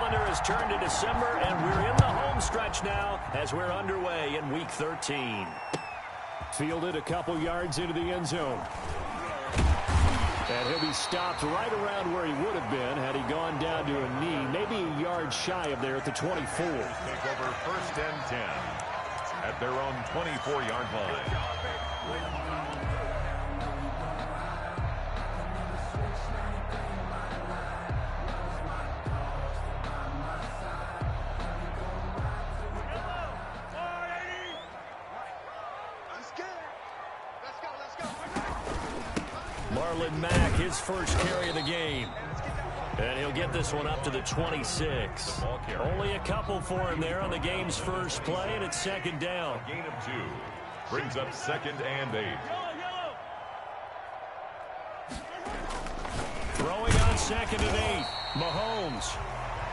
calendar has turned to December, and we're in the home stretch now as we're underway in Week 13. Fielded a couple yards into the end zone. And he'll be stopped right around where he would have been had he gone down to a knee, maybe a yard shy of there at the 24. Take over 1st and 10 at their own 24-yard line. Mack, his first carry of the game. And he'll get this one up to the 26. Only a couple for him there on the game's first play, and it's 2nd down. A gain of 2. Brings up 2nd and 8. Throwing on 2nd and 8. Mahomes.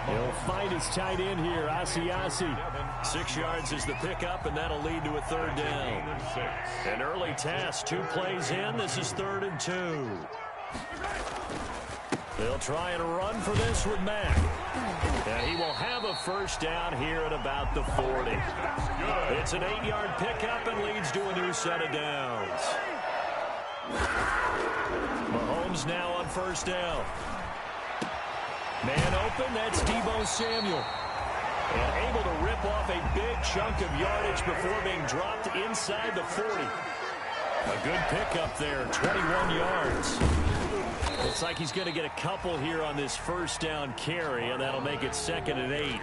He'll find his tight end here, Asiasi. 6 yards is the pickup, and that'll lead to a 3rd down. An early task, 2 plays in. This is 3rd and 2. They'll try and run for this with Mack. And he will have a 1st down here at about the 40. It's an 8-yard pickup and leads to a new set of downs. Mahomes now on 1st down. Man open, that's Deebo Samuel. And able to rip off a big chunk of yardage before being dropped inside the 40. A good pickup there, 21 yards. Looks like he's going to get a couple here on this 1st down carry, and that'll make it 2nd and 8.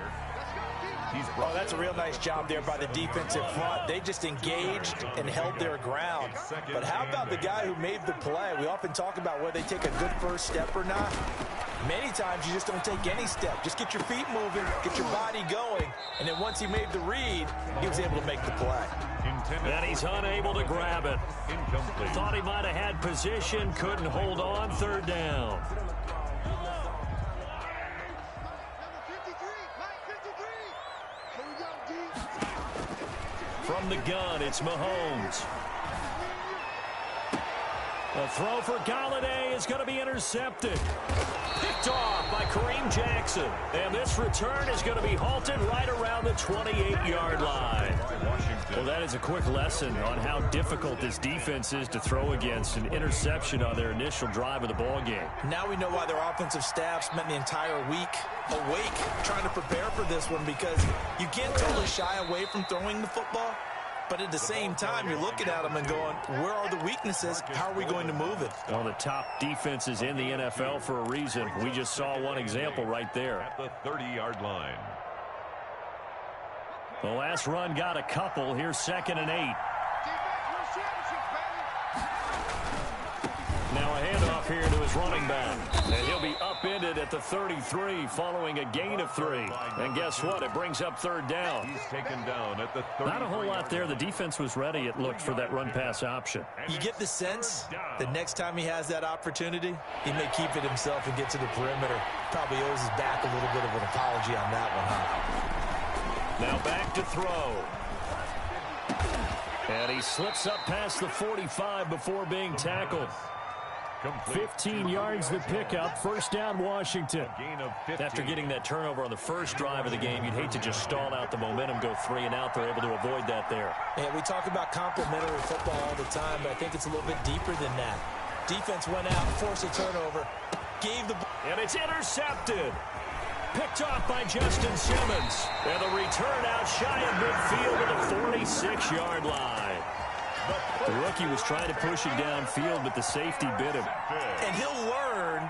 Oh, that's a real nice job there by the defensive front. They just engaged and held their ground. But how about the guy who made the play? We often talk about whether they take a good first step or not. Many times you just don't take any step. Just get your feet moving, get your body going, and then once he made the read, he was able to make the play. And he's unable to grab it. Incomplete. Thought he might have had position, couldn't hold on, 3rd down. From the gun, it's Mahomes. A throw for Galladay is going to be intercepted. Picked off by Kareem Jackson. And this return is going to be halted right around the 28-yard line. Well, that is a quick lesson on how difficult this defense is to throw against. An interception on their initial drive of the ball game. Now we know why their offensive staff spent the entire week awake trying to prepare for this one, because you can't totally shy away from throwing the football. But at the same time, you're looking at them and going, where are the weaknesses? How are we going to move it? Well, the top defenses in the NFL for a reason. We just saw one example right there. At the 30-yard line. The last run got a couple. Here's 2nd and 8. Now a handoff here to his running back. And he'll be upended at the 33 following a gain of 3. And guess what? It brings up 3rd down. He's taken down at the 30. Not a whole lot there. The defense was ready, it looked, for that run-pass option. You get the sense that next time he has that opportunity, he may keep it himself and get to the perimeter. Probably owes his back a little bit of an apology on that one, huh? Now back to throw. And he slips up past the 45 before being tackled. 15 yards the pickup. 1st down, Washington. After getting that turnover on the first drive of the game, you'd hate to just stall out the momentum, go 3 and out. They're able to avoid that there. Yeah, we talk about complementary football all the time, but I think it's a little bit deeper than that. Defense went out, forced a turnover, gave the... And it's intercepted. Picked off by Justin Simmons. And the return out shy of midfield at the 46-yard line. The rookie was trying to push it downfield, but the safety bit him. And he'll learn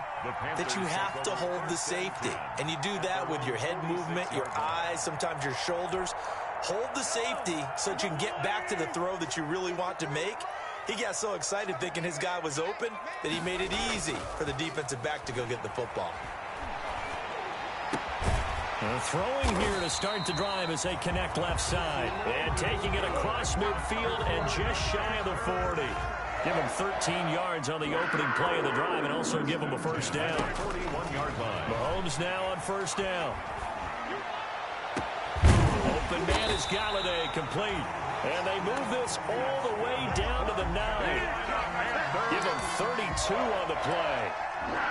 that you have to hold the safety. And you do that with your head movement, your eyes, sometimes your shoulders. Hold the safety so that you can get back to the throw that you really want to make. He got so excited thinking his guy was open that he made it easy for the defensive back to go get the football. Throwing here to start the drive as they connect left side. And taking it across midfield and just shy of the 40. Give him 13 yards on the opening play of the drive and also give him a 1st down. 41-yard line. Mahomes now on 1st down. Open man is Galladay, complete. And they move this all the way down to the 9. Give him 32 on the play.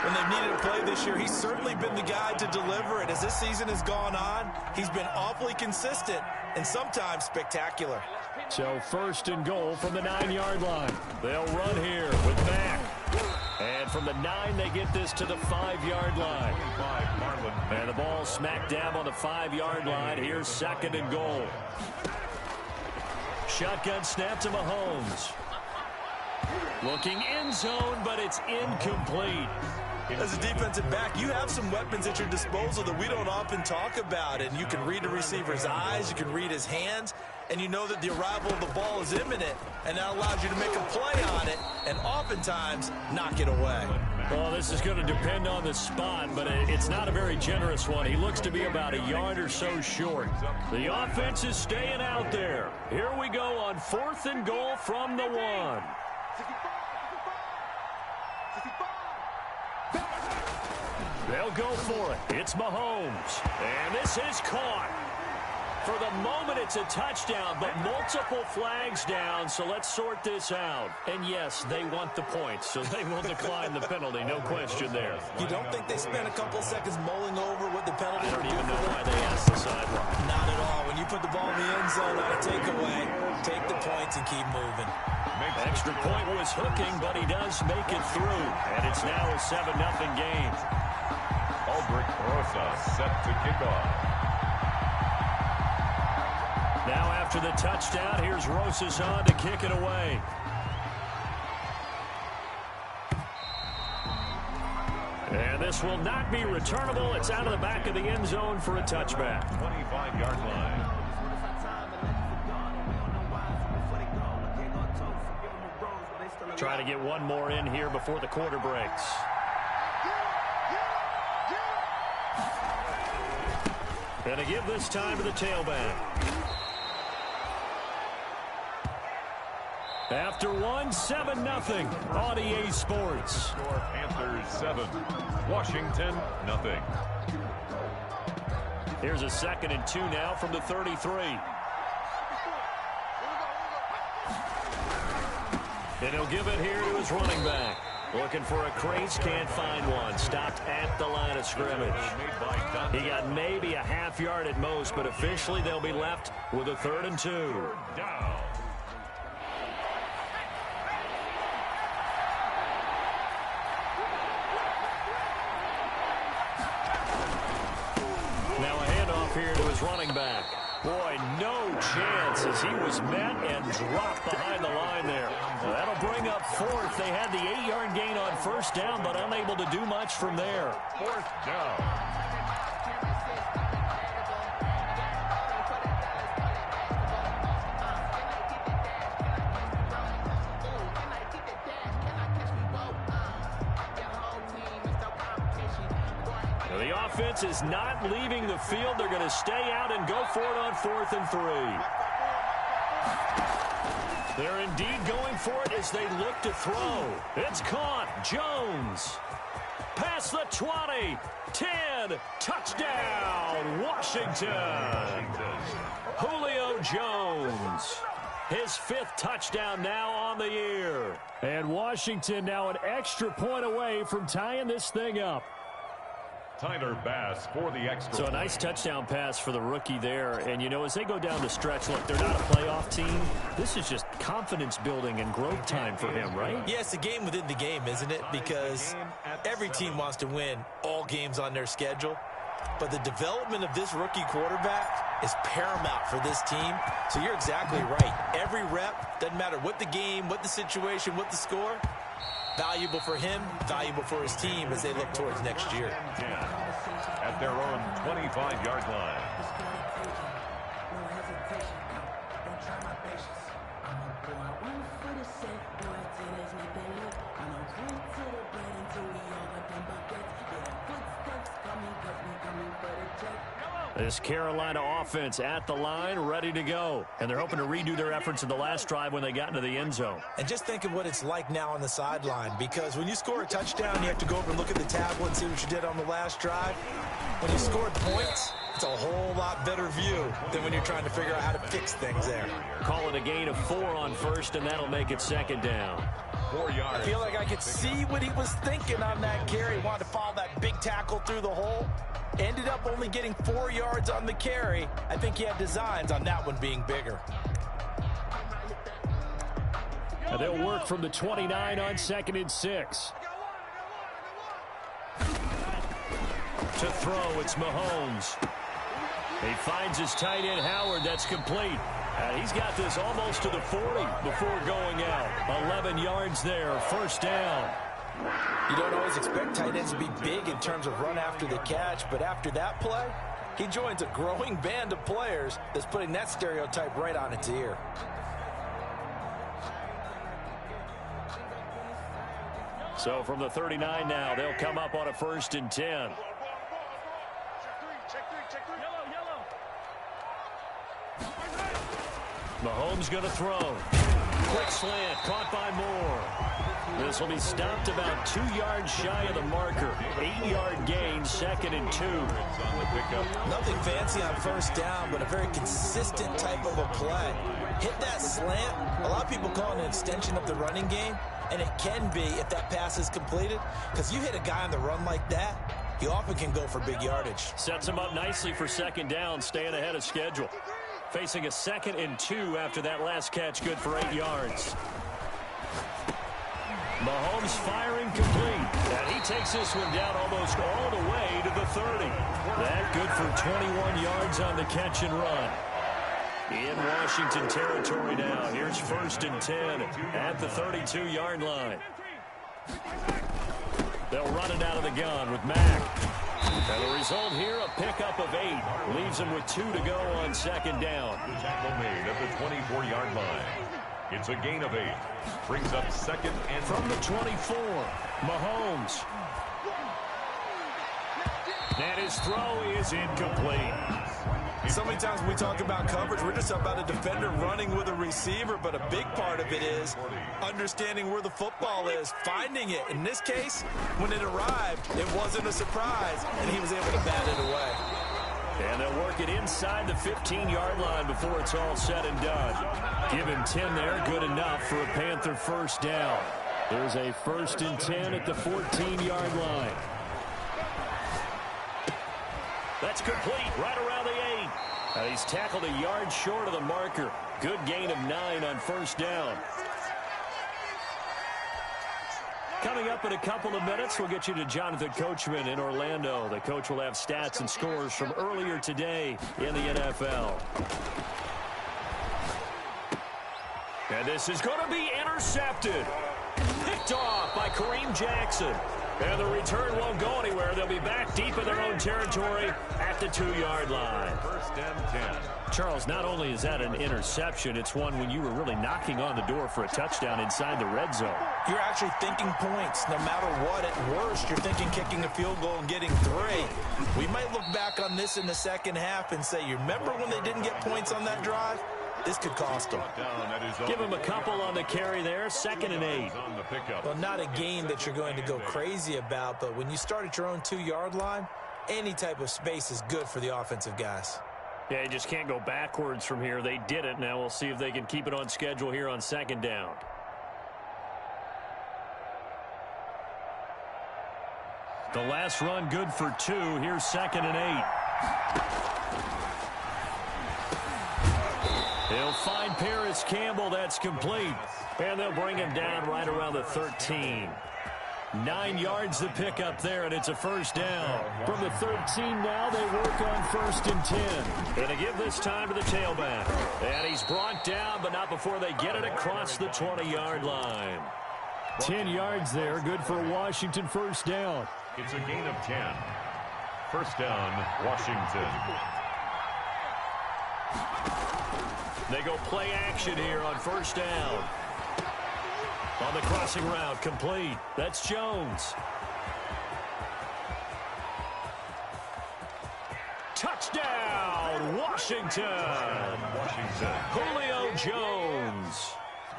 When they've needed a play this year, he's certainly been the guy to deliver it. As this season has gone on, he's been awfully consistent and sometimes spectacular. So first and goal from the 9-yard line. They'll run here with Mack. And from the 9, they get this to the 5-yard line. And the ball smack dab on the 5-yard line. Here's second and goal. Shotgun snap to Mahomes. Looking end zone, but it's incomplete. As a defensive back, you have some weapons at your disposal that we don't often talk about. And you can read the receiver's eyes, you can read his hands, and you know that the arrival of the ball is imminent, and that allows you to make a play on it and oftentimes knock it away. Well, this is going to depend on the spot, but it's not a very generous one. He looks to be about a yard or so short. The offense is staying out there. Here we go on fourth and goal from the 1. They'll go for it. It's Mahomes. And this is caught. For the moment, it's a touchdown, but multiple flags down, so let's sort this out. And yes, they want the points, so they will decline the penalty, no question there. You don't think they spent a couple seconds mulling over what the penalty I would don't do even for know them? why they asked the sideline. Not at all. When you put the ball in the end zone on a takeaway, take the points and keep moving. Extra point was hooking, but he does make it through. And it's now a 7-0 game. Aldrich Rosa set to kick off. Now after the touchdown, here's Rosas on to kick it away. And this will not be returnable. It's out of the back of the end zone for a touchback. 25-yard line. Try to get one more in here before the quarter breaks. Gonna give this time to the tailback. After one, 7-0 on EA Sports. Score Panthers 7, Washington 0. Here's a 2nd and 2 now from the 33. And he'll give it here to his running back. Looking for a crease, can't find one. Stopped at the line of scrimmage. He got maybe a half yard at most, but officially they'll be left with a 3rd and 2. Down. Now a handoff here to his running back. Boy, no chance as he was met and dropped behind the line there. Well, that'll bring up 4th. They had the 8-yard gain on 1st down, but unable to do much from there. 4th down. The offense is not leaving the field. They're going to stay out and go for it on 4th and 3. They're indeed going for it as they look to throw. It's caught. Jones. Past the 20. 10. Touchdown, Washington. Julio Jones. His 5th touchdown now on the year. And Washington now an extra point away from tying this thing up. Tyler Bass for the extra. So a nice touchdown pass for the rookie there. And, you know, as they go down the stretch, look, they're not a playoff team. This is just confidence building and growth time for him, right? Yeah, it's a game within the game, isn't it? Because every team wants to win all games on their schedule. But the development of this rookie quarterback is paramount for this team. So you're exactly right. Every rep, doesn't matter what the game, what the situation, what the score, valuable for him, valuable for his team as they look towards next year. At their own 25-yard line. This Carolina offense at the line, ready to go. And they're hoping to redo their efforts in the last drive when they got into the end zone. And just think of what it's like now on the sideline, because when you score a touchdown, you have to go over and look at the tablet and see what you did on the last drive. When you scored points, That's a whole lot better view than when you're trying to figure out how to fix things there. Call it a gain of 4 on first, and that'll make it second down. 4 yards. I feel like I could see what he was thinking on that carry. He wanted to follow that big tackle through the hole. Ended up only getting 4 yards on the carry. I think he had designs on that one being bigger. And they'll work from the 29 on 2nd and 6. To throw, it's Mahomes. He finds his tight end, Howard. That's complete. And he's got this almost to the 40 before going out. 11 yards there, first down. You don't always expect tight ends to be big in terms of run after the catch, but after that play, he joins a growing band of players that's putting that stereotype right on its ear. So from the 39 now, they'll come up on a 1st and 10. Mahomes going to throw. Quick slant, caught by Moore. This will be stopped about 2 yards shy of the marker. 8-yard gain, 2nd and 2. Nothing fancy on first down, but a very consistent type of a play. Hit that slant. A lot of people call it an extension of the running game, and it can be if that pass is completed, because you hit a guy on the run like that, he often can go for big yardage. Sets him up nicely for second down, staying ahead of schedule. Facing a 2nd and 2 after that last catch, good for 8 yards. Mahomes firing complete. And he takes this one down almost all the way to the 30. That good for 21 yards on the catch and run. In Washington territory now. Here's 1st and 10 at the 32-yard line. They'll run it out of the gun with Mack. And the result here, a pickup of 8. Leaves him with 2 to go on second down. Tackle made at the 24-yard line. It's a gain of 8. Brings up 2nd and... From the 24, Mahomes. And his throw is incomplete. So many times when we talk about coverage, we're just about a defender running with a receiver, but a big part of it is understanding where the football is, finding it. In this case, when it arrived, it wasn't a surprise, and he was able to bat it away. And they'll work it inside the 15-yard line before it's all said and done. Give him 10 there, good enough for a Panther first down. There's a 1st and 10 at the 14-yard line. That's complete, right around the 8. And he's tackled a yard short of the marker. Good gain of 9 on first down. Coming up in a couple of minutes, we'll get you to Jonathan Coachman in Orlando. The coach will have stats and scores from earlier today in the NFL. And this is going to be intercepted. Picked off by Kareem Jackson. And the return won't go anywhere. They'll be back deep in their own territory at the 2-yard line. 1st and 10. Charles, not only is that an interception, it's one when you were really knocking on the door for a touchdown inside the red zone. You're actually thinking points. No matter what, at worst, you're thinking kicking a field goal and getting 3. We might look back on this in the second half and say, you remember when they didn't get points on that drive? This could cost them. Give him a couple on the carry there, 2nd and 8. Well, not a game that you're going to go crazy about, but when you start at your own 2-yard line, any type of space is good for the offensive guys. Yeah, you just can't go backwards from here. They did it. Now we'll see if they can keep it on schedule here on second down. The last run good for 2. Here's 2nd and 8. He'll find Paris Campbell. That's complete. And they'll bring him down right around the 13. 9 yards to pick up there, and it's a first down. From the 13 now, they work on 1st and 10. And to give this time to the tailback. And he's brought down, but not before they get it across the 20-yard line. 10 yards there, good for Washington first down. It's a gain of 10. First down, Washington. They go play action here on first down. On the crossing route, complete. That's Jones. Touchdown, Washington. Julio Jones.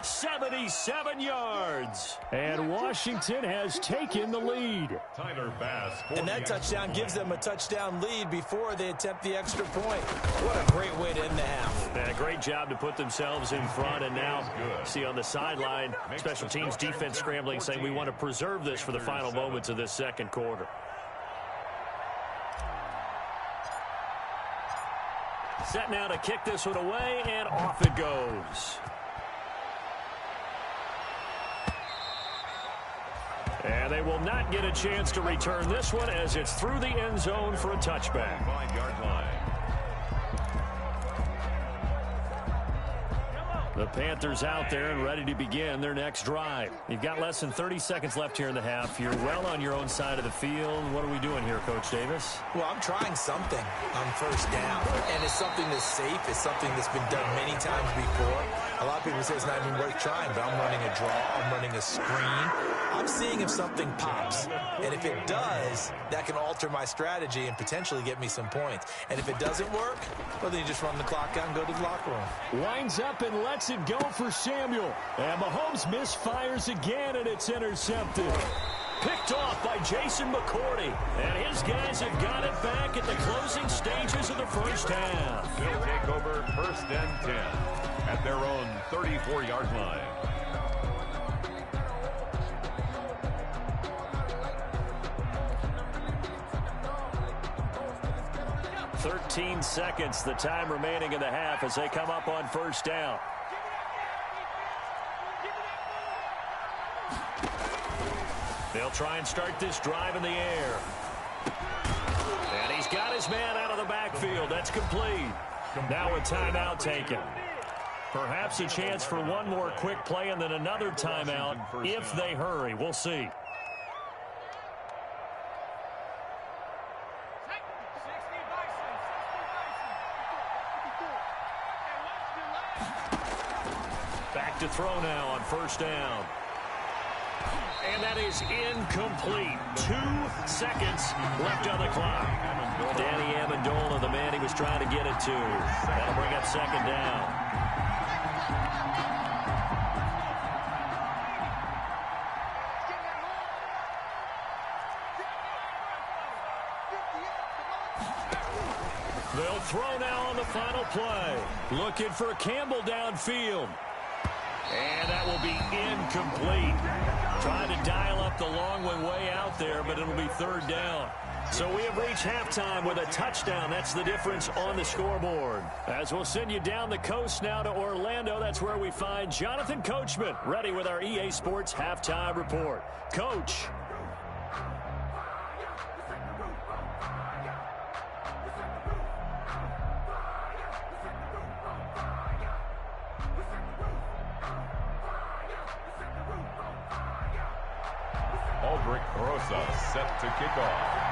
77 yards. And Washington has taken the lead. Tyler Bass. And that touchdown gives them a touchdown lead before they attempt the extra point. What a great way to end the half. And a great job to put themselves in front. And now, see on the sideline, special teams defense scrambling, saying we want to preserve this for the final moments of this second quarter. Set now to kick this one away, and off it goes. And they will not get a chance to return this one as it's through the end zone for a touchback. 5-yard line. The Panthers out there and ready to begin their next drive. You've got less than 30 seconds left here in the half. You're well on your own side of the field. What are we doing here, Coach Davis? Well, I'm trying something on first down, and it's something that's safe. It's something that's been done many times before. A lot of people say it's not even worth trying, but I'm running a draw. I'm running a screen. I'm seeing if something pops, and if it does, that can alter my strategy and potentially get me some points. And if it doesn't work, well, then you just run the clock out and go to the locker room. Winds up and lets it go for Samuel. And Mahomes misfires again, and it's intercepted. Picked off by Jason McCourty. And his guys have got it back at the closing stages of the first half. They'll take over first and 10 at their own 34-yard line. 13 seconds, the time remaining in the half as they come up on first down. They'll try and start this drive in the air. And he's got his man out of the backfield. That's complete. Now a timeout taken. Perhaps a chance for one more quick play and then another timeout if they hurry. We'll see. Back to throw now on first down. And that is incomplete. 2 seconds left on the clock. Danny Amendola, the man he was trying to get it to. That'll bring up second down. They'll throw now on the final play. Looking for Campbell downfield. And that will be incomplete. Trying to dial up the long one way out there, but it'll be third down. So we have reached halftime with a touchdown. That's the difference on the scoreboard. As we'll send you down the coast now to Orlando, that's where we find Jonathan Coachman, ready with our EA Sports Halftime Report. Coach. Rosa set to kick off.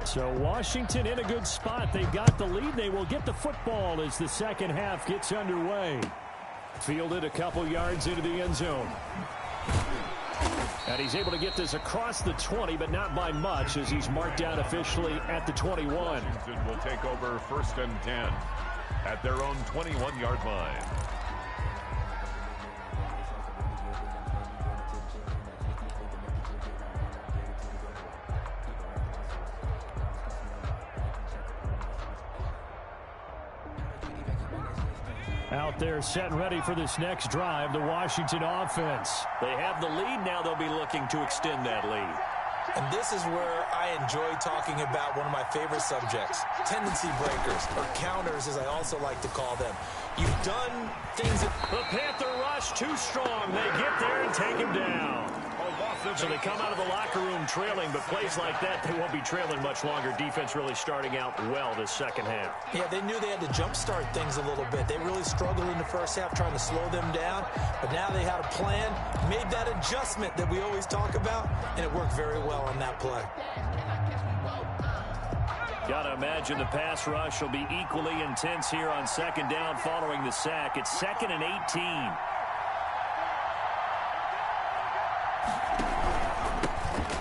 So Washington in a good spot. They've got the lead. They will get the football as the second half gets underway. Fielded a couple yards into the end zone. And he's able to get this across the 20, but not by much as he's marked down officially at the 21. Washington will take over 1st and 10 at their own 21-yard line. Out there set and ready for this next drive, the Washington offense. They have the lead. Now they'll be looking to extend that lead. And this is where I enjoy talking about one of my favorite subjects, tendency breakers, or counters as I also like to call them. You've done things that... The Panther rush too strong. They get there and take him down. So they come out of the locker room trailing, but plays like that, they won't be trailing much longer. Defense really starting out well this second half. Yeah, they knew they had to jumpstart things a little bit. They really struggled in the first half trying to slow them down, but now they had a plan, made that adjustment that we always talk about, and it worked very well on that play. Got to imagine the pass rush will be equally intense here on second down following the sack. It's 2nd and 18.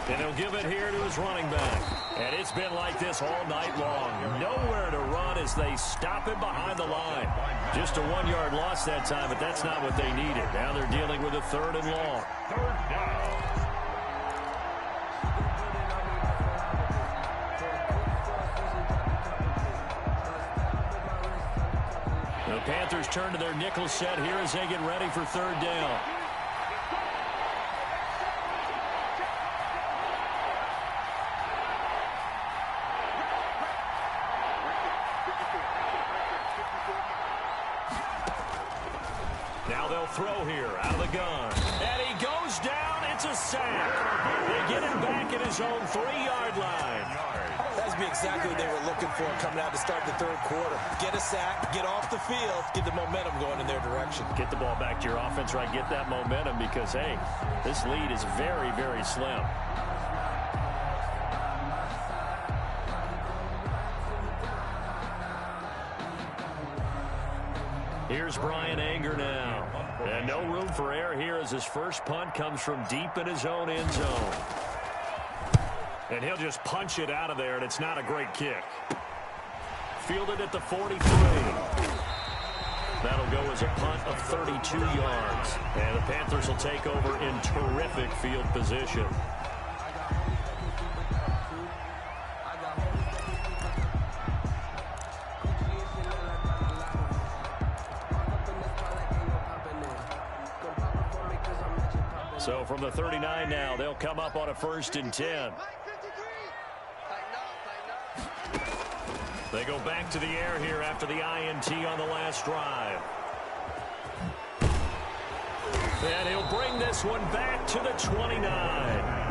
And he'll give it here to his running back. And it's been like this all night long. Nowhere to run as they stop him behind the line. Just a 1-yard loss that time, but that's not what they needed. Now they're dealing with a 3rd and long. 3rd down. The Panthers turn to their nickel set here as they get ready for 3rd down. Now they'll throw here out of the gun. And he goes down. It's a sack. They get him back at his own 3-yard line. That's exactly what they were looking for coming out to start the 3rd quarter. Get a sack, get off the field, get the momentum going in their direction. Get the ball back to your offense, right? Get that momentum because, hey, this lead is very, very slim. Here's Brian Anger now. And no room for error here as his first punt comes from deep in his own end zone. And he'll just punch it out of there, and it's not a great kick. Fielded at the 43. That'll go as a punt of 32 yards. And the Panthers will take over in terrific field position. So from the 39 now, they'll come up on a 1st and 10. They go back to the air here after the INT on the last drive. And he'll bring this one back to the 29.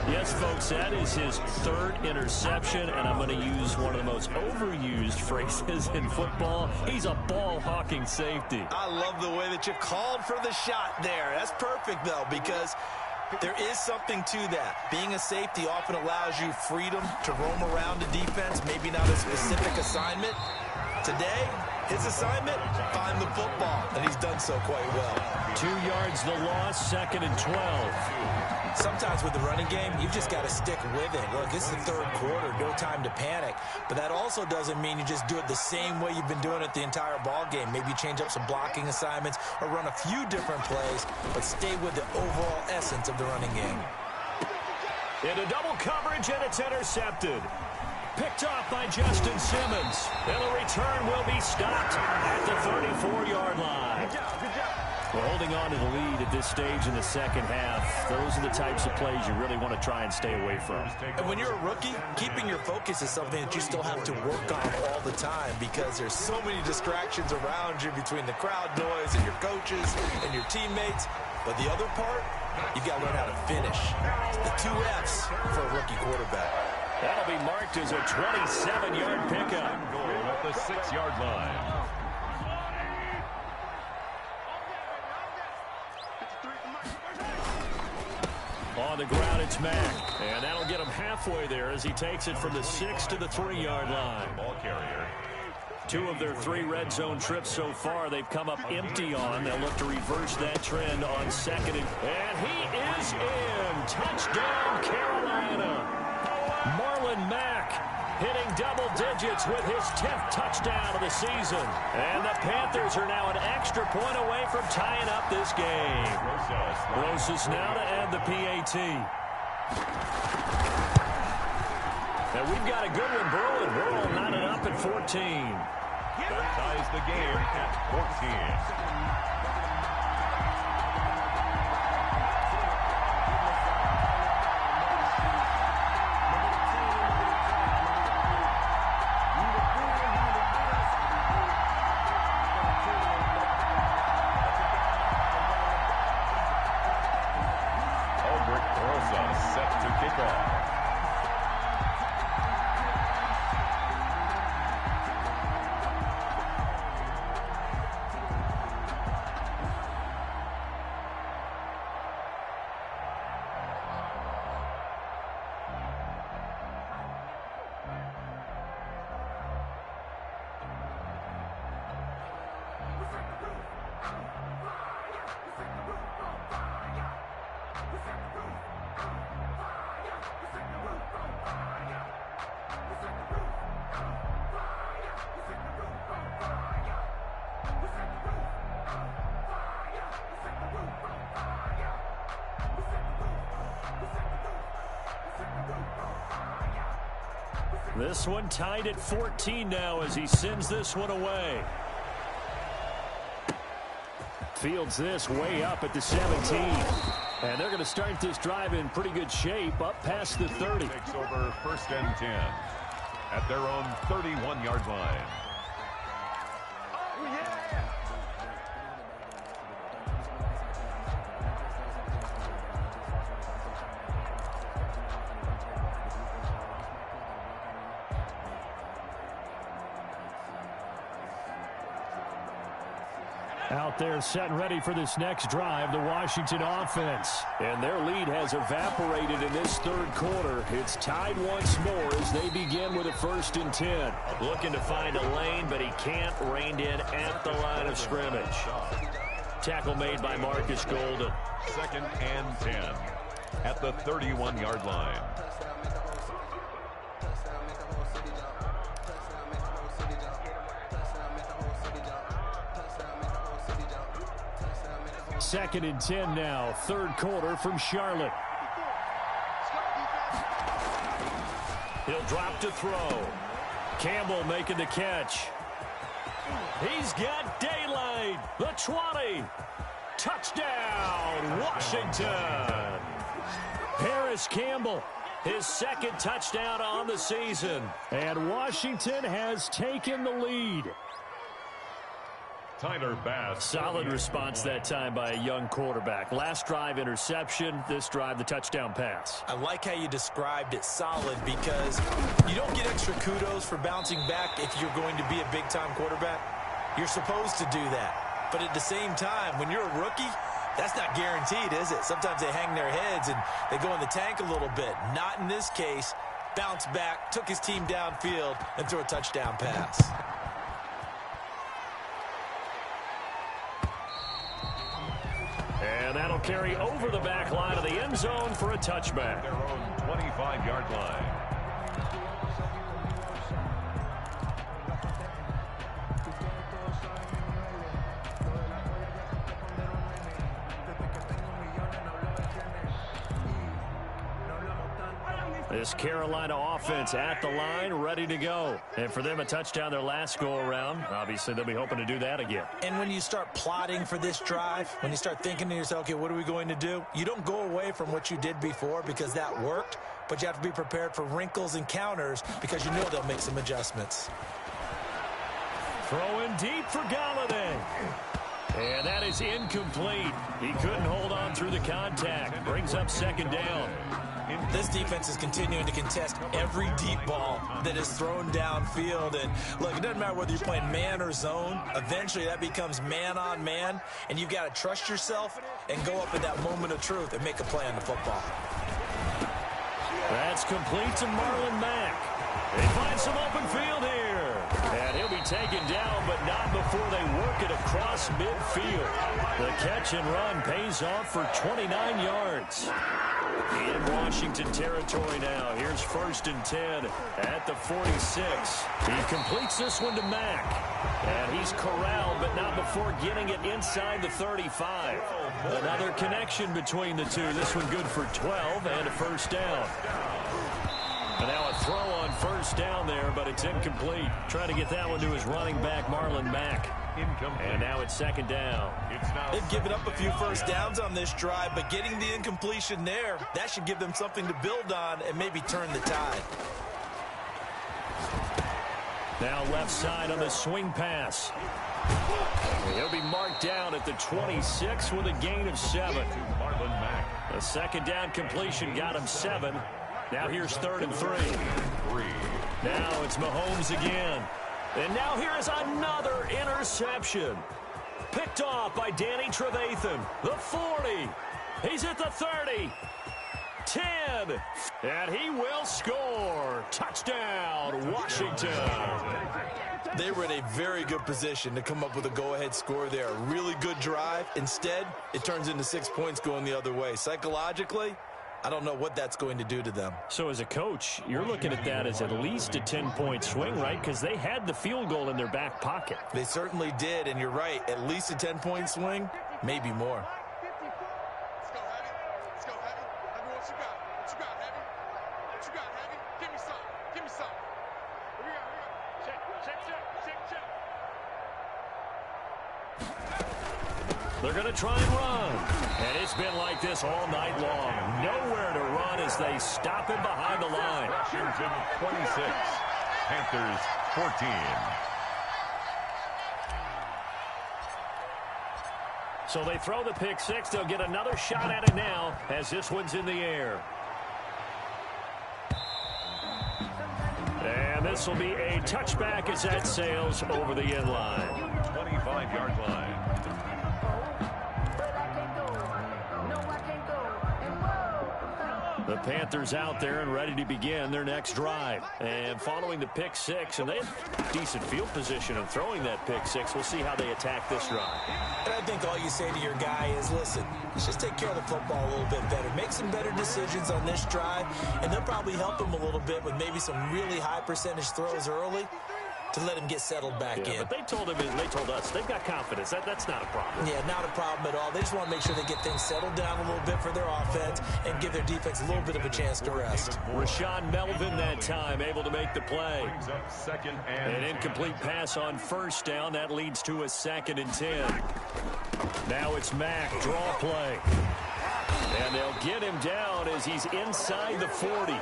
Yes, folks, that is his 3rd interception, and I'm going to use one of the most overused phrases in football. He's a ball-hawking safety. I love the way that you called for the shot there. That's perfect, though, because there is something to that. Being a safety often allows you freedom to roam around the defense, maybe not a specific assignment. Today, his assignment, find the football, and he's done so quite well. 2 yards the loss, 2nd and 12. Sometimes with the running game, you've just got to stick with it. Look, it's the 3rd quarter, no time to panic. But that also doesn't mean you just do it the same way you've been doing it the entire ball game. Maybe change up some blocking assignments or run a few different plays, but stay with the overall essence of the running game. Into double coverage, and it's intercepted. Picked off by Justin Simmons. And the return will be stopped at the 34-yard line. Good job, good job. Well, holding on to the lead at this stage in the second half, those are the types of plays you really want to try and stay away from. And when you're a rookie, keeping your focus is something that you still have to work on all the time because there's so many distractions around you between the crowd noise and your coaches and your teammates. But the other part, you got to learn how to finish. The 2 F's for a rookie quarterback. That'll be marked as a 27-yard pickup. Goal at the 6-yard line. On the ground, it's Mack. And that'll get him halfway there as he takes it from the 6 to the 3-yard line. Ball carrier. 2 of their 3 red zone trips so far they've come up empty on. They'll look to reverse that trend on second. And he is in. Touchdown, Carolina. Marlon Mack hitting double digits with his 10th touchdown of the season. And the Panthers are now an extra point away from tying up this game. Rosas now to end the PAT. And we've got a good one brewing. We're all knotted up at 14. That ties the game at 14. Set to kick off. This one tied at 14 now as he sends this one away. Fields this way up at the 17. And they're going to start this drive in pretty good shape up past the 30. Takes over 1st and 10 at their own 31-yard line. Out there set and ready for this next drive, the Washington offense. And their lead has evaporated in this 3rd quarter. It's tied once more as they begin with a 1st and 10. Looking to find a lane, but he can't. Reined in at the line of scrimmage. Tackle made by Marcus Golden. 2nd and 10 at the 31-yard line. Second and 10 now, 3rd quarter from Charlotte. He'll drop to throw. Campbell making the catch. He's got daylight. The 20. Touchdown, Washington. Paris Campbell, his 2nd touchdown on the season. And Washington has taken the lead. Tyler Bass. Solid response that time by a young quarterback. Last drive, interception. This drive, the touchdown pass. I like how you described it solid because you don't get extra kudos for bouncing back if you're going to be a big-time quarterback. You're supposed to do that. But at the same time, when you're a rookie, that's not guaranteed, is it? Sometimes they hang their heads and they go in the tank a little bit. Not in this case. Bounced back, took his team downfield, and threw a touchdown pass. And that'll carry over the back line of the end zone for a touchback. Their own 25-yard line. This Carolina offense at the line, ready to go. And for them, a touchdown their last go-around. Obviously, they'll be hoping to do that again. And when you start plotting for this drive, when you start thinking to yourself, okay, what are we going to do? You don't go away from what you did before because that worked, but you have to be prepared for wrinkles and counters because you know they'll make some adjustments. Throwing deep for Galladay. And that is incomplete. He couldn't hold on through the contact. Brings up second down. This defense is continuing to contest every deep ball that is thrown downfield. And look, it doesn't matter whether you're playing man or zone. Eventually that becomes man on man. And you've got to trust yourself and go up in that moment of truth and make a play on the football. That's complete to Marlon Mack. They find some open field here. And he'll be taken down, but not before they work it across midfield. The catch and run pays off for 29 yards. In Washington territory now. Here's 1st and 10 at the 46. He completes this one to Mack. And he's corralled, but not before getting it inside the 35. Another connection between the two. This one good for 12 and a first down. And now a throw on first down there, but it's incomplete. Trying to get that one to his running back, Marlon Mack. And now it's second down. They've given up a few first downs on this drive, but getting the incompletion there, that should give them something to build on and maybe turn the tide. Now left side on the swing pass. He'll be marked down at the 26 with a gain of 7. A second down completion got him 7. Now here's 3rd and 3. Now it's Mahomes again. And now here is another interception. Picked off by Danny Trevathan. The 40. He's at the 30. 10. And he will score. Touchdown, Washington. They were in a very good position to come up with a go-ahead score there. A really good drive. Instead, it turns into 6 points going the other way. Psychologically, I don't know what that's going to do to them. So as a coach, you're looking at that as at least a 10-point swing, right? Because they had the field goal in their back pocket. They certainly did, and you're right. At least a 10-point swing, maybe more. Let's go, Heavy. Let's go, Heavy. Heavy, what you got? What you got, Heavy? What you got, Heavy? Give me some. Give me some. Here we go. Check, check, check, check, check. They're going to try and run. And it's been like this all night long. Nowhere to run as they stop him behind the line. Washington 26, Panthers 14. So they throw the pick six. They'll get another shot at it now as this one's in the air. And this will be a touchback as that sails over the end line. 25-yard line. The Panthers out there and ready to begin their next drive. And following the pick six, and they have decent field position in throwing that pick six. We'll see how they attack this drive. And I think all you say to your guy is, listen, let's just take care of the football a little bit better. Make some better decisions on this drive, and they'll probably help him a little bit with maybe some really high percentage throws early to let him get settled back in. But they told him, and they told us, they've got confidence. That's not a problem. Yeah, not a problem at all. They just want to make sure they get things settled down a little bit for their offense and give their defense a little bit of a chance to rest. Rashawn Melvin that time able to make the play. An incomplete pass on first down. That leads to a 2nd and 10. Now it's Mack, draw play. And they'll get him down as he's inside the 40.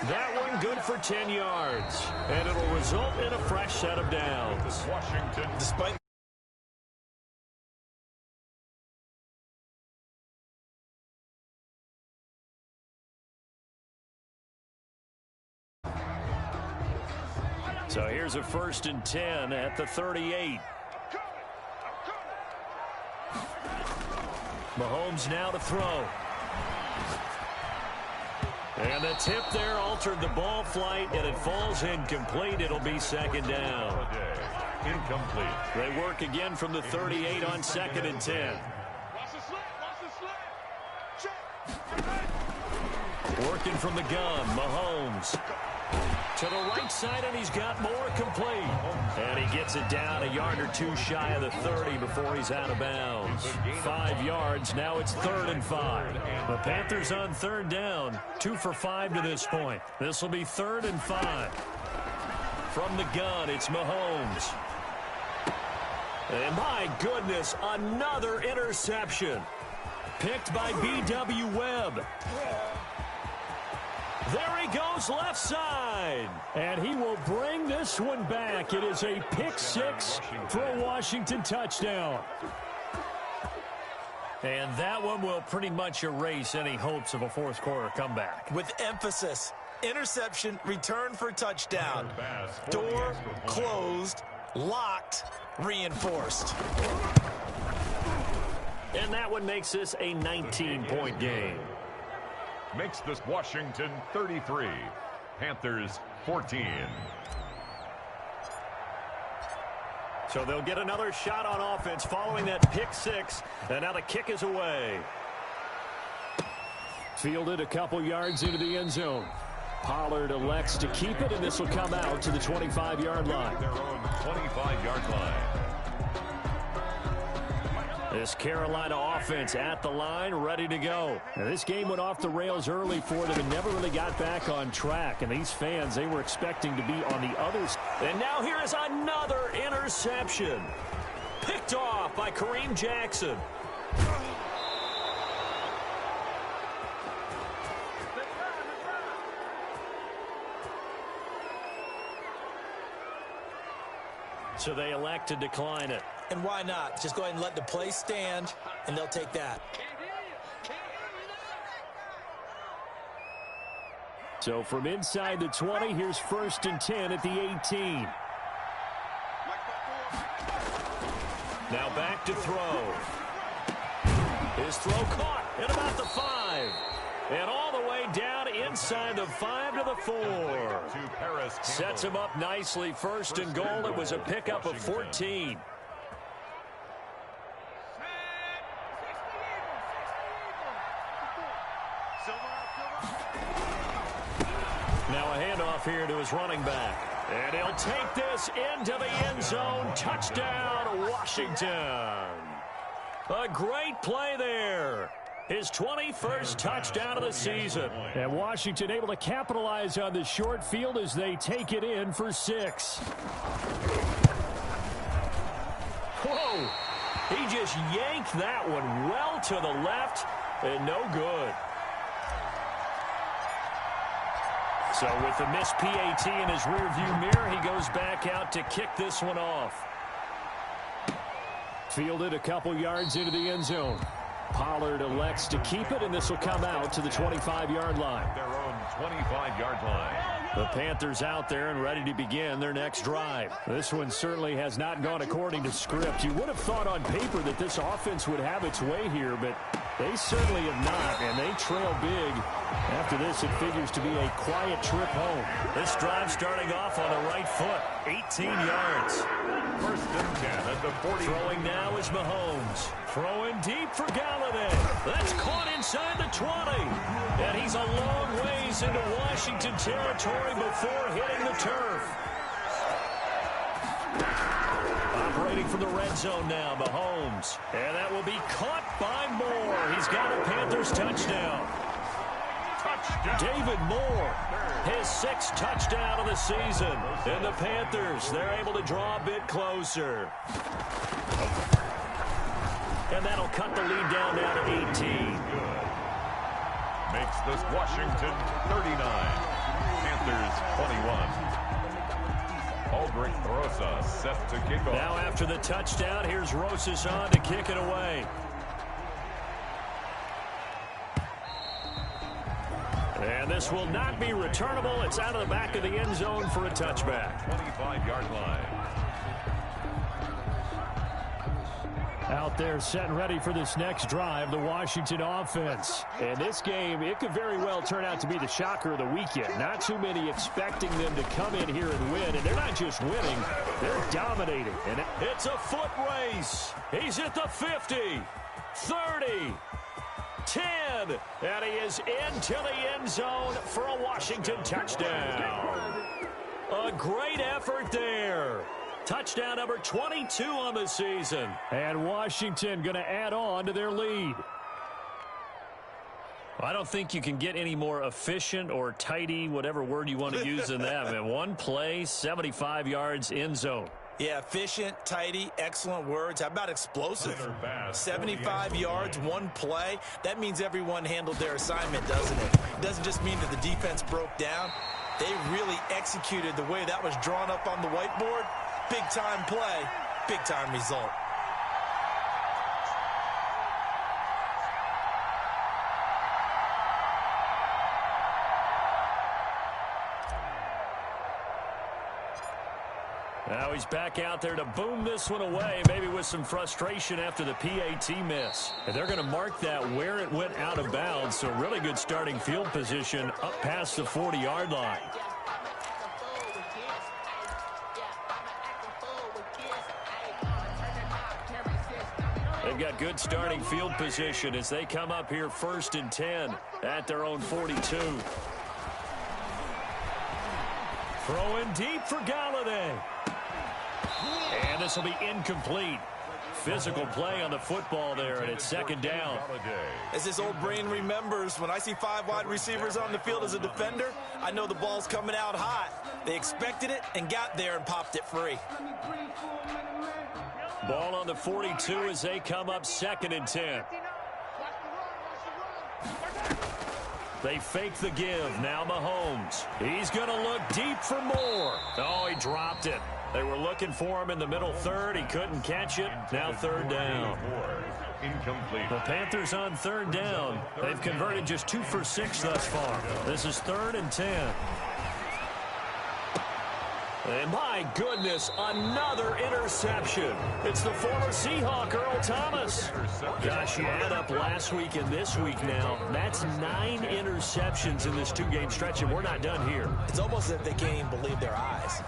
That one good for 10 yards. And it'll result in a fresh set of downs. Washington. Despite So here's a 1st and 10 at the 38. Mahomes now to throw. And the tip there altered the ball flight, and it falls incomplete. It'll be 2nd down. Incomplete. They work again from the 38 on 2nd and 10. Working from the gun, Mahomes. To the right side, and he's got more complete. And he gets it down a yard or two shy of the 30 before he's out of bounds. 5 yards, now it's 3rd and 5. The Panthers on 3rd down, 2 for 5 to this point. This will be 3rd and 5. From the gun, it's Mahomes. And my goodness, another interception. Picked by B.W. Webb. There he goes left side. And he will bring this one back. It is a pick 6 for a Washington touchdown. And that one will pretty much erase any hopes of a fourth quarter comeback. With emphasis, interception, return for touchdown. Door closed, locked, reinforced. And that one makes this a 19-point game. Makes this Washington 33, Panthers 14. So they'll get another shot on offense following that pick 6, and now the kick is away. Fielded a couple yards into the end zone. Pollard elects to keep it, and this will come out to the 25-yard line. Their own 25-yard line. This Carolina offense at the line, ready to go. Now, this game went off the rails early for them and never really got back on track. And these fans, they were expecting to be on the other side. And now here is another interception. Picked off by Kareem Jackson. So they elect to decline it. And why not? Just go ahead and let the play stand, and they'll take that. So from inside the 20, here's 1st and 10 at the 18. Now back to throw. His throw caught at about the 5. And all the way down inside the 5 to the 4. Sets him up nicely. 1st and goal. It was a pickup of 14. Now a handoff here to his running back. And he'll take this into the end zone. Touchdown, Washington. A great play there. His 21st touchdown of the season. And Washington able to capitalize on the short field as they take it in for 6. Whoa. He just yanked that one well to the left and no good. So with the missed PAT in his rearview mirror, he goes back out to kick this one off. Fielded a couple yards into the end zone. Pollard elects to keep it, and this will come out to the 25-yard line. Their own 25-yard line. The Panthers out there and ready to begin their next drive. This one certainly has not gone according to script. You would have thought on paper that this offense would have its way here, but they certainly have not, and they trail big. After this, it figures to be a quiet trip home. This drive starting off on the right foot, 18 yards. 1st and 10 at the 40. Throwing now is Mahomes. Throwing deep for Galladay. That's caught inside the 20. And he's a long ways into Washington territory before hitting the turf. Operating from the red zone now, Mahomes. And that will be caught by Moore. He's got a Panthers touchdown. David Moore, his 6th touchdown of the season. And the Panthers, they're able to draw a bit closer. And that'll cut the lead down now to 18. Makes this Washington 39, Panthers 21. Aldrich Rosa set to kick off. Now after the touchdown, here's Rosas on to kick it away. And this will not be returnable. It's out of the back of the end zone for a touchback. 25-yard line. Out there set and ready for this next drive, the Washington offense. And this game, it could very well turn out to be the shocker of the weekend. Not too many expecting them to come in here and win. And they're not just winning, they're dominating. And it's a foot race. He's at the 50, 30, 10, and he is into the end zone for a Washington touchdown. A great effort there. Touchdown number 22 on the season. And Washington going to add on to their lead. I don't think you can get any more efficient or tidy, whatever word you want to use in that. Man, one play, 75 yards in zone. Yeah, efficient, tidy, excellent words. How about explosive? 75 yards, one play. That means everyone handled their assignment, doesn't it? It doesn't just mean that the defense broke down. They really executed the way that was drawn up on the whiteboard. Big-time play, big-time result. Now he's back out there to boom this one away, maybe with some frustration after the PAT miss. And they're going to mark that where it went out of bounds, so really good starting field position up past the 40-yard line. They've got good starting field position as they come up here 1st and 10 at their own 42. Throwing deep for Galladay. And this will be incomplete. Physical play on the football there, and it's 2nd down. As this old brain remembers, when I see 5 wide receivers on the field as a defender, I know the ball's coming out hot. They expected it and got there and popped it free. Ball on the 42 as they come up 2nd and 10. They fake the give. Now Mahomes. He's going to look deep for more. Oh, he dropped it. They were looking for him in the middle third. He couldn't catch it. Now 3rd down. Incomplete. The Panthers on 3rd down. They've converted just 2 for 6 thus far. This is 3rd and 10. And my goodness, another interception. It's the former Seahawk, Earl Thomas. Gosh, you add up last week and this week now. That's 9 interceptions in this 2-game stretch, and we're not done here. It's almost as if they can't even believe their eyes.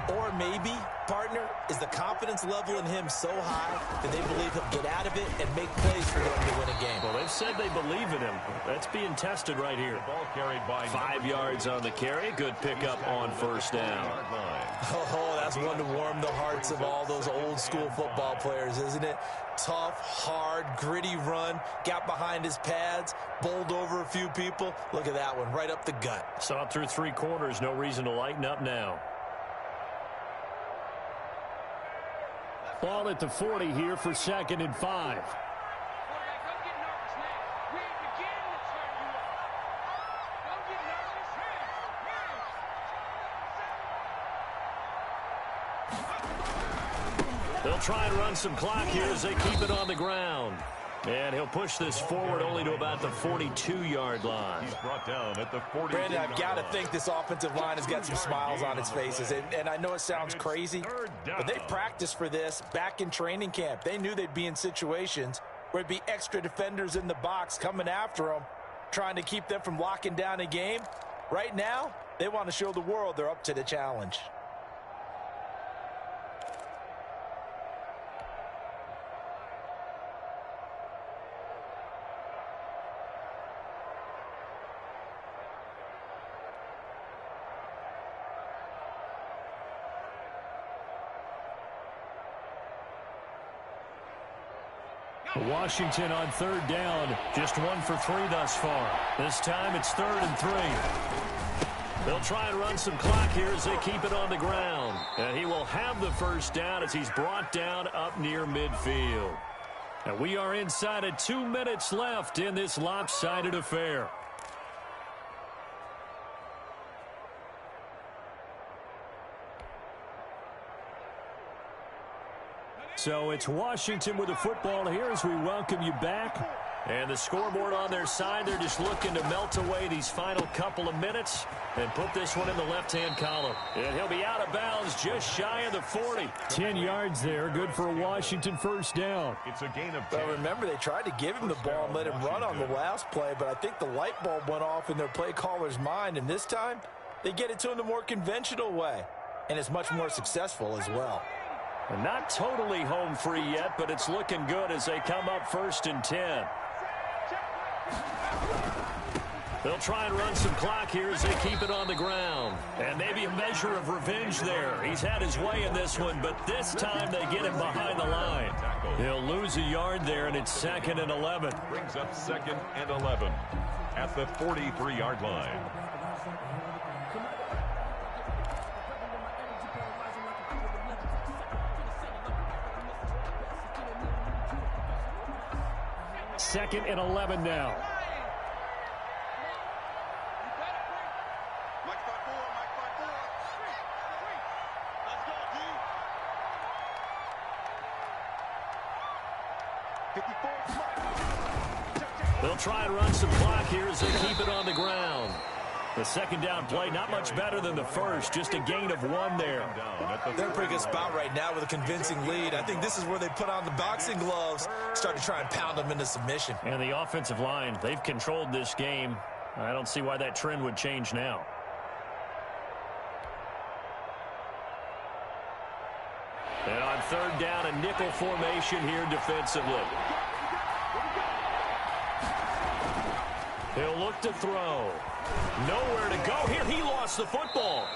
Or maybe, partner, is the confidence level in him so high that they believe he'll get out of it and make plays for them to win a game. Well, they've said they believe in him. That's being tested right here. Ball carried by 5 yards on the carry. Good pickup on 1st down. Oh, that's one to warm the hearts of all those old school football players, isn't it? Tough, hard, gritty run, got behind his pads, bowled over a few people. Look at that one, right up the gut. Saw it through 3 quarters, no reason to lighten up now. Ball at the 40 here for 2nd and 5. They'll try and run some clock here as they keep it on the ground. And he'll push this forward only to about the 42-yard line. He's brought down at the 42. Brandon, I've got to think this offensive line has got some smiles on its faces. And I know it sounds crazy, but they practiced for this back in training camp. They knew they'd be in situations where there'd be extra defenders in the box coming after them, trying to keep them from locking down a game. Right now, they want to show the world they're up to the challenge. Washington on 3rd down. Just 1 for 3 thus far. This time it's 3rd and 3. They'll try and run some clock here as they keep it on the ground. And he will have the 1st down as he's brought down up near midfield. And we are inside of 2 minutes left in this lopsided affair. So it's Washington with the football here as we welcome you back. And the scoreboard on their side, they're just looking to melt away these final couple of minutes and put this one in the left-hand column. And he'll be out of bounds just shy of the 40. 10 yards there, good for a Washington 1st down. It's a gain of 10. Well, remember, they tried to give him the ball and let him run on the last play, but I think the light bulb went off in their play caller's mind, and this time they get it to him the more conventional way, and it's much more successful as well. And not totally home free yet, but it's looking good as they come up 1st and 10. They'll try and run some clock here as they keep it on the ground. And maybe a measure of revenge there. He's had his way in this one, but this time they get him behind the line. He'll lose a yard there, and it's 2nd and 11. Brings up 2nd and 11 at the 43-yard line. Second and 11 now. They'll try and run some clock here as they keep it on the ground. The second down play, not much better than the first, just a gain of 1 there. They're in a pretty good spot right now with a convincing lead. I think this is where they put on the boxing gloves, start to try and pound them into submission. And the offensive line, they've controlled this game. I don't see why that trend would change now. And on 3rd down, a nickel formation here defensively. He'll look to throw. Nowhere to go here. He lost the football.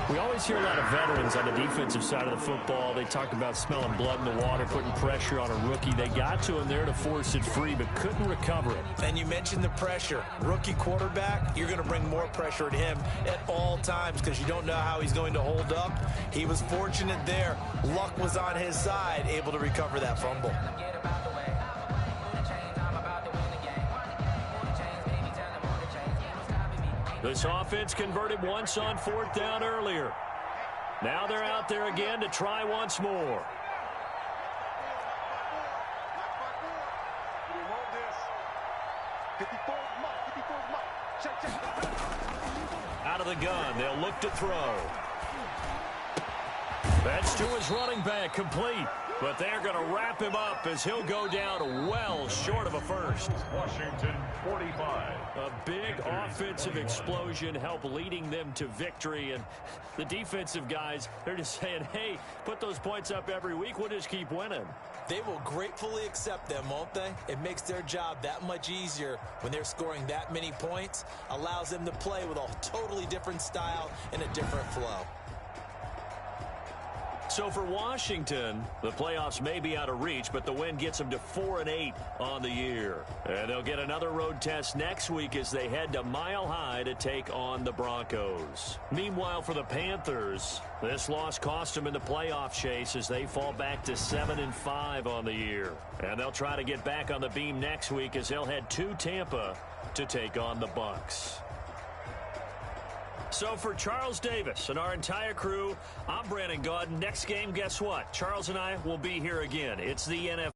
We always hear a lot of veterans on the defensive side of the football. They talk about smelling blood in the water, putting pressure on a rookie. They got to him there to force it free, but couldn't recover it. And you mentioned the pressure. Rookie quarterback, you're going to bring more pressure at him at all times because you don't know how he's going to hold up. He was fortunate there. Luck was on his side, able to recover that fumble. This offense converted once on 4th down earlier. Now they're out there again to try once more. Out of the gun, they'll look to throw. That's to his running back, complete. But they're going to wrap him up as he'll go down well short of a first. Washington 45. A big offensive explosion helped leading them to victory. And the defensive guys, they're just saying, hey, put those points up every week. We'll just keep winning. They will gratefully accept them, won't they? It makes their job that much easier when they're scoring that many points. Allows them to play with a totally different style and a different flow. So for Washington, the playoffs may be out of reach, but the win gets them to 4-8 on the year. And they'll get another road test next week as they head to Mile High to take on the Broncos. Meanwhile, for the Panthers, this loss cost them in the playoff chase as they fall back to 7-5 on the year. And they'll try to get back on the beam next week as they'll head to Tampa to take on the Bucs. So for Charles Davis and our entire crew, I'm Brandon Gaudin. Next game, guess what? Charles and I will be here again. It's the NFL.